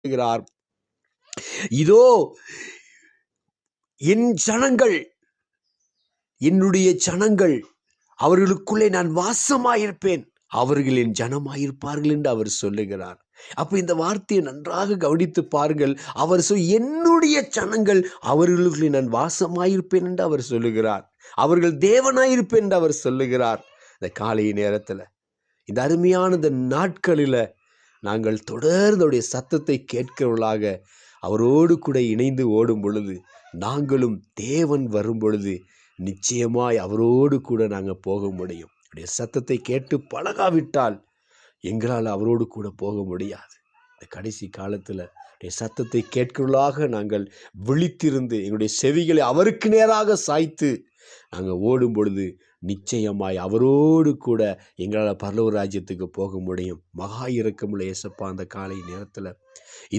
சொல்லுகிறார், இதோ என் ஜனங்கள், என்னுடைய ஜனங்கள், அவர்களுக்குள்ளே நான் வாசமாயிருப்பேன், அவர்கள் என் ஜனமாயிருப்பார்கள் என்று அவர் சொல்லுகிறார். அப்ப இந்த வார்த்தையை நன்றாக கவனித்து பாருங்கள். அவர் என்னுடைய ஜனங்கள், அவர்களுக்குள்ளே நான் வாசமாயிருப்பேன் என்று அவர் சொல்லுகிறார். அவர்கள் தேவனாயிருப்பேன் என்று அவர் சொல்லுகிறார். இந்த காலை நேரத்தில், இந்த அருமையான இந்த நாட்களில் நாங்கள் தொடர்ந்துடைய சத்தத்தை கேட்கிறவர்களாக அவரோடு கூட இணைந்து ஓடும் பொழுது, நாங்களும் தேவன் வரும் பொழுது நிச்சயமாய் அவரோடு கூட நாங்கள் போக முடியும். அவருடைய சத்தத்தை கேட்டு பழகாவிட்டால் எங்களால் அவரோடு கூட போக முடியாது. இந்த கடைசி காலத்தில் சத்தத்தை கேட்கிறவர்களாக நாங்கள் விழித்திருந்து எங்களுடைய செவிகளை அவருக்கு நேராக சாய்த்து நாங்கள் ஓடும் பொழுது நிச்சயமாய் அவரோடு கூட எங்களால் பரலோக ராஜ்யத்துக்கு போக முடியும். மகா இரக்கமுள்ள இயேசப்பா அந்த காலை நேரத்தில்